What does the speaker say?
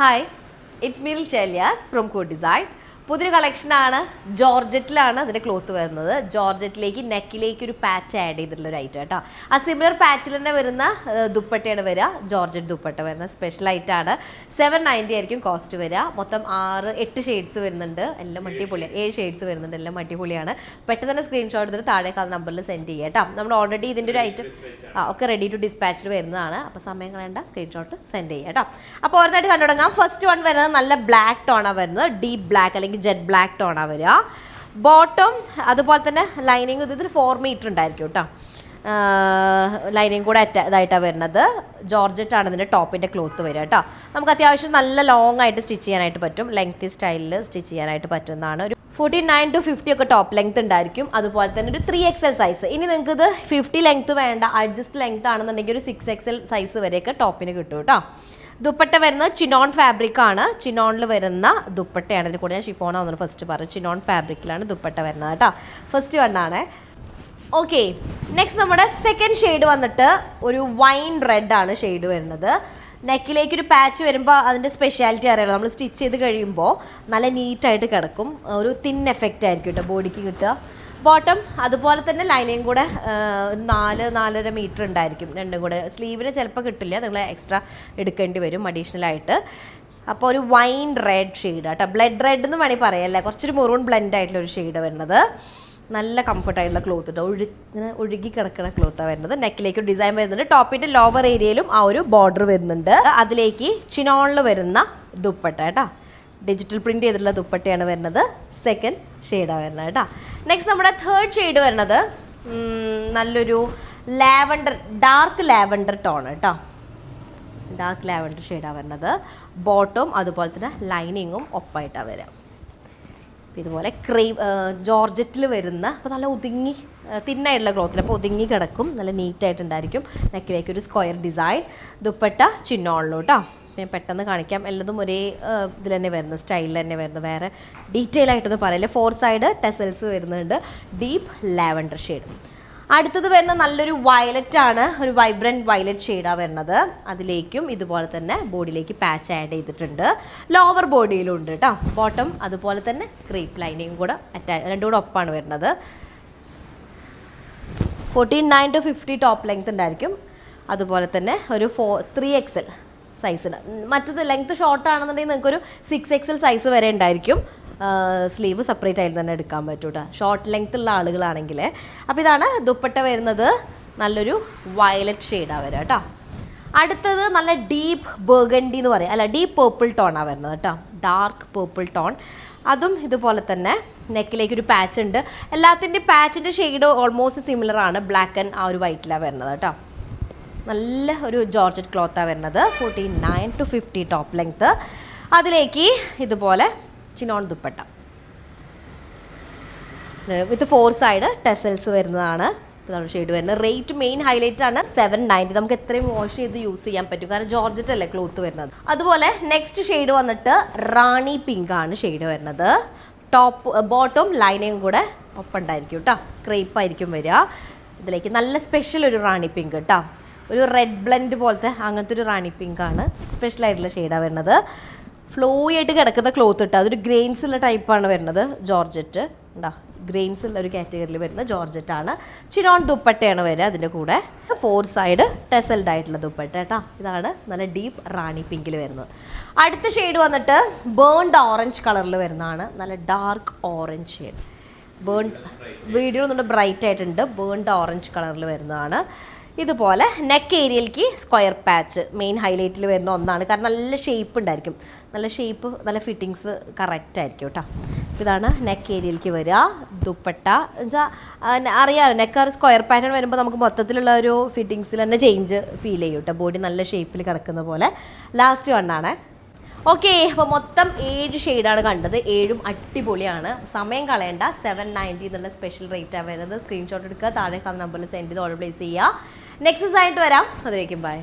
Hi, it's Mil Chelias from Code Design. പുതിയൊരു കളക്ഷനാണ്. ജോർജറ്റിലാണ് അതിൻ്റെ ക്ലോത്ത് വരുന്നത്. ജോർജറ്റിലേക്ക് നെക്കിലേക്ക് ഒരു പാച്ച് ആഡ് ചെയ്തിട്ടുള്ള ഒരു ഐറ്റം കേട്ടോ. ആ സിമിലർ പാച്ചിൽ തന്നെ വരുന്ന ദുപ്പട്ടയാണ് വരിക. ജോർജറ്റ് ദുപ്പട്ട വരുന്ന സ്പെഷ്യൽ ആയിട്ടാണ്. 790 ആയിരിക്കും കോസ്റ്റ് വരിക. മൊത്തം 8 ഷെയ്ഡ്സ് വരുന്നുണ്ട്. എല്ലാം അടിപൊളിയാണ്. 7 ഷെയ്ഡ്സ് വരുന്നുണ്ട്. എല്ലാം അടിപൊളിയാണ്. പെട്ടെന്ന് തന്നെ സ്ക്രീൻഷോട്ട് എടുത്തിട്ട് താഴേക്കാൾ നമ്പറിൽ സെൻഡ് ചെയ്യുക കേട്ടോ. നമ്മൾ ഓൾറെഡി ഇതിൻ്റെ ഒരു ഐറ്റം ഒക്കെ റെഡി ടു ഡിസ്പാച്ചിൽ വരുന്നതാണ്. അപ്പോൾ സമയം കളയേണ്ട, സ്ക്രീൻഷോട്ട് സെൻഡ് ചെയ്യുക കേട്ടോ. അപ്പോൾ ഓരോന്നായിട്ട് കണ്ടു തുടങ്ങാം. ഫസ്റ്റ് വൺ വരുന്നത് നല്ല ബ്ലാക്ക് ടോണാണ് വരുന്നത്. ഡീപ്പ് ബ്ലാക്ക് അല്ലെങ്കിൽ ജെറ്റ് ബ്ലാക്ക് ടോണാണ് വരിക. ബോട്ടം അതുപോലെ തന്നെ ലൈനിങ് ഇതിന് 4 മീറ്റർ ഉണ്ടായിരിക്കും കേട്ടോ. ലൈനിങ് കൂടെ ഇതായിട്ടാണ് വരുന്നത്. ജോർജറ്റ് ആണ് ഇതിൻ്റെ ടോപ്പിൻ്റെ ക്ലോത്ത് വരിക കേട്ടോ. നമുക്ക് അത്യാവശ്യം നല്ല ലോങ് ആയിട്ട് സ്റ്റിച്ച് ചെയ്യാനായിട്ട് പറ്റും. ലെങ്തി സ്റ്റൈലിൽ സ്റ്റിച്ച് ചെയ്യാനായിട്ട് പറ്റുന്നതാണ്. ഒരു 49 to 50 ഒക്കെ ടോപ്പ് ലെങ്ത് ഉണ്ടായിരിക്കും. അതുപോലെ തന്നെ ഒരു 3XL സൈസ്. ഇനി നിങ്ങൾക്ക് ഇത് 50 ലെങ്ത് വേണ്ട, അഡ്ജസ്റ്റ് ലെങ്ത് ആണെന്നുണ്ടെങ്കിൽ ഒരു 6XL സൈസ് വരെയൊക്കെ ടോപ്പിന് കിട്ടും കേട്ടോ. ദുപ്പട്ട വരുന്നത് ചിനോൺ ഫാബ്രിക് ആണ്. ചിനോണിൽ വരുന്ന ദുപ്പട്ടയാണ്. ഇതിൽ കൂടെ ഞാൻ ഷിഫോണാണെന്ന് ഫസ്റ്റ് പറഞ്ഞു. ചിനോൺ ഫാബ്രിക്കിലാണ് ദുപ്പട്ട വരുന്നത് കേട്ടോ. ഫസ്റ്റ് വണ്ണാണ്. ഓക്കെ, നെക്സ്റ്റ് നമ്മുടെ സെക്കൻഡ് ഷെയ്ഡ് വന്നിട്ട് ഒരു വൈൻ റെഡ് ആണ് ഷെയ്ഡ് വരുന്നത്. നെക്കിലേക്ക് ഒരു പാച്ച് വരുമ്പോൾ അതിൻ്റെ സ്പെഷ്യാലിറ്റി അറിയാലോ. നമ്മൾ സ്റ്റിച്ച് ചെയ്ത് കഴിയുമ്പോൾ നല്ല നീറ്റായിട്ട് കിടക്കും. ഒരു തിൻ എഫക്റ്റ് ആയിരിക്കും കേട്ടോ ബോഡിക്ക് കിട്ടുക. ബോട്ടം അതുപോലെ തന്നെ ലൈനിങ് കൂടെ 4-4.5 മീറ്റർ ഉണ്ടായിരിക്കും. രണ്ടും കൂടെ സ്ലീവിന് ചിലപ്പോൾ കിട്ടില്ല, നിങ്ങൾ എക്സ്ട്രാ എടുക്കേണ്ടി വരും അഡീഷണൽ ആയിട്ട്. അപ്പോൾ ഒരു വൈൻ റെഡ് ഷെയ്ഡ് കേട്ടോ. ബ്ലഡ് റെഡ് എന്ന് വേണമെങ്കിൽ പറയാമല്ലേ. കുറച്ചൊരു മെറൂൺ ബ്ലെൻഡ് ആയിട്ടുള്ള ഒരു ഷെയ്ഡ് വരുന്നത്. നല്ല കംഫർട്ടായിട്ടുള്ള ക്ലോത്ത് കേട്ടോ. ഇങ്ങനെ ഒഴുകി കിടക്കുന്ന ക്ലോത്താണ് വരുന്നത്. നെക്കിലേക്ക് ഡിസൈൻ വരുന്നുണ്ട്. ടോപ്പിൻ്റെ ലോവർ ഏരിയയിലും ആ ഒരു ബോർഡർ വരുന്നുണ്ട്. അതിലേക്ക് ചിനോണിൽ വരുന്ന ദുപ്പട്ട കേട്ടോ. ഡിജിറ്റൽ പ്രിൻ്റ് ചെയ്തിട്ടുള്ള ദുപ്പട്ടയാണ് വരുന്നത്. സെക്കൻഡ് ഷെയ്ഡാണ് വരുന്നത് കേട്ടോ. നെക്സ്റ്റ് നമ്മുടെ തേർഡ് ഷെയ്ഡ് വരുന്നത് നല്ലൊരു ലാവൻഡർ, ഡാർക്ക് ലാവൻഡർ ടോൺ കേട്ടോ. ഡാർക്ക് ലാവൻഡർ ഷെയ്ഡാണ് വരുന്നത്. ബോട്ടവും അതുപോലെ തന്നെ ലൈനിങ്ങും ഒപ്പായിട്ടാണ് വരിക. ഇതുപോലെ ജോർജറ്റിൽ വരുന്ന അപ്പോൾ നല്ല ഒതുങ്ങി തിന്നായിട്ടുള്ള ക്ലോത്തിൽ അപ്പോൾ ഒതുങ്ങി കിടക്കും. നല്ല നീറ്റായിട്ടുണ്ടായിരിക്കും. നെക്കിലേക്ക് ഒരു സ്ക്വയർ ഡിസൈൻ. ദുപ്പട്ട ചിന്നോളിലും കേട്ടോ. ഞാൻ പെട്ടെന്ന് കാണിക്കാം. എല്ലതും ഒരേ ഇതിൽ തന്നെ വരുന്നത്, സ്റ്റൈലിൽ തന്നെ വരുന്നത്. വേറെ ഡീറ്റെയിൽ ആയിട്ടൊന്നും പറയില്ല. 4 സൈഡ് ടെസൽസ് വരുന്നുണ്ട്. Deep lavender shade. അടുത്തത് വരുന്ന നല്ലൊരു വയലറ്റ് ആണ്. ഒരു വൈബ്രൻറ്റ് വയലറ്റ് ഷെയ്ഡാണ് വരുന്നത്. അതിലേക്കും ഇതുപോലെ തന്നെ ബോഡിയിലേക്ക് പാച്ച് ആഡ് ചെയ്തിട്ടുണ്ട്. ലോവർ ബോഡിയിലും ഉണ്ട് കേട്ടോ. ബോട്ടം അതുപോലെ തന്നെ ക്രീപ്പ് ലൈനിങ് കൂടെ രണ്ടും കൂടെ ഒപ്പാണ് വരുന്നത്. 49 to 50 ടോപ്പ് ലെങ്ത് ഉണ്ടായിരിക്കും. അതുപോലെ തന്നെ ഒരു 3XL സൈസിന്. മറ്റത് ലെങ്ത് ഷോർട്ട് ആണെന്നുണ്ടെങ്കിൽ നിങ്ങൾക്കൊരു 6XL സൈസ് വരെ ഉണ്ടായിരിക്കും. സ്ലീവ് സെപ്പറേറ്റ് ആയിട്ട് തന്നെ എടുക്കാൻ പറ്റും കേട്ടോ, ഷോർട്ട് ലെങ്ത് ഉള്ള ആളുകളാണെങ്കിൽ. അപ്പോൾ ഇതാണ് ദുപ്പട്ട വരുന്നത്. നല്ലൊരു വയലറ്റ് ഷെയ്ഡാണ് വരിക കേട്ടോ. അടുത്തത് നല്ല ഡീപ്പ് ബർഗണ്ടി എന്ന് പറയും, അല്ല ഡീപ്പ് പേർപ്പിൾ ടോണാണ് വരുന്നത് കേട്ടോ. Dark purple tone. അതും ഇതുപോലെ തന്നെ നെക്കിലേക്കൊരു പാച്ച് ഉണ്ട്. എല്ലാത്തിൻ്റെയും പാച്ചിൻ്റെ ഷെയ്ഡ് ഓൾമോസ്റ്റ് സിമിലർ ആണ്. ബ്ലാക്ക് ആൻഡ് ആ ഒരു വൈറ്റിലാണ് വരുന്നത് കേട്ടോ. നല്ല ഒരു ജോർജറ്റ് ക്ലോത്താണ് വരുന്നത്. 49 to 50 ടോപ്പ് ലെങ്ത്ത്. അതിലേക്ക് ഇതുപോലെ ചിനോൺ ദുപ്പട്ട വിത്ത് 4 സൈഡ് ടെസൽസ് വരുന്നതാണ്. ഇതാണ് ഷെയ്ഡ് വരുന്നത്. റേറ്റ് മെയിൻ ഹൈലൈറ്റ് ആണ് 790. നമുക്ക് എത്രയും വാഷ് ചെയ്ത് യൂസ് ചെയ്യാൻ പറ്റും, കാരണം ജോർജറ്റ് അല്ലേ ക്ലോത്ത് വരുന്നത്. അതുപോലെ നെക്സ്റ്റ് ഷെയ്ഡ് വന്നിട്ട് റാണി പിങ്ക് ആണ് ഷെയ്ഡ് വരുന്നത്. ബോട്ടം ലൈനിങ് കൂടെ ഒപ്പുണ്ടായിരിക്കും കേട്ടോ. ക്രേപ്പ് ആയിരിക്കും വരിക. ഇതിലേക്ക് നല്ല സ്പെഷ്യൽ ഒരു റാണി പിങ്ക് കേട്ടോ. ഒരു റെഡ് ബ്ലെൻഡ് പോലത്തെ അങ്ങനത്തെ ഒരു റാണി പിങ്ക് ആണ്. സ്പെഷ്യൽ ആയിട്ടുള്ള ഷെയ്ഡാണ് വരുന്നത്. ഫ്ലോയി ആയിട്ട് കിടക്കുന്ന ക്ലോത്ത് ഇട്ടാൽ അതൊരു ഗ്രെയിൻസ് ഉള്ള ടൈപ്പാണ് വരുന്നത്. ജോർജറ്റ് ഉണ്ടോ, ഗ്രെയിൻസ് ഉള്ള ഒരു കാറ്റഗറിയിൽ വരുന്ന ജോർജറ്റ് ആണ്. ചിനോൺ ദുപ്പട്ടയാണ് വരിക. അതിൻ്റെ കൂടെ 4 സൈഡ് ടെസൽഡ് ആയിട്ടുള്ള ദുപ്പട്ട കേട്ടോ. ഇതാണ് നല്ല ഡീപ്പ് റാണി പിങ്കിൽ വരുന്നത്. അടുത്ത ഷെയ്ഡ് വന്നിട്ട് ബേൺഡ് ഓറഞ്ച് കളറിൽ വരുന്നതാണ്. നല്ല ഡാർക്ക് ഓറഞ്ച് ഷെയ്ഡ്. വീഡിയോ ഒന്നുകൂടെ ബ്രൈറ്റ് ആയിട്ടുണ്ട്. ബേൺഡ് ഓറഞ്ച് കളറിൽ വരുന്നതാണ്. ഇതുപോലെ നെക്ക് ഏരിയയിലേക്ക് സ്ക്വയർ പാച്ച് മെയിൻ ഹൈലൈറ്റിൽ വരുന്ന ഒന്നാണ്. കാരണം നല്ല ഷേപ്പ് ഉണ്ടായിരിക്കും. നല്ല ഷേപ്പ്, നല്ല ഫിറ്റിങ്സ് കറക്റ്റ് ആയിരിക്കും കേട്ടോ. ഇതാണ് നെക്ക് ഏരിയയിലേക്ക് വരിക. ദുപ്പട്ട എന്നുവെച്ചാൽ അറിയാമല്ലോ, നെക്ക് ഒരു സ്ക്വയർ പാറ്റേൺ വരുമ്പോൾ നമുക്ക് മൊത്തത്തിലുള്ള ഒരു ഫിറ്റിങ്സിൽ തന്നെ ചേഞ്ച് ഫീൽ ചെയ്യും കേട്ടോ. ബോഡി നല്ല ഷേപ്പിൽ കിടക്കുന്ന പോലെ. ലാസ്റ്റ് വണ്ണാണ്. ഓക്കെ, അപ്പോൾ മൊത്തം 7 ഷെയ്ഡാണ് കണ്ടത്. 7ഉം അടിപൊളിയാണ്. സമയം കളയണ്ട. 790 എന്നുള്ള സ്പെഷ്യൽ റേറ്റാണ് വരുന്നത്. സ്ക്രീൻഷോട്ട് എടുക്കുക, താഴെ നമ്പറിൽ സെൻഡ് ചെയ്ത് ഓർഡർ പ്ലേസ് ചെയ്യുക. നെക്സ്റ്റ് ആയിട്ട് വരാം. അതിലേക്കും ബൈ.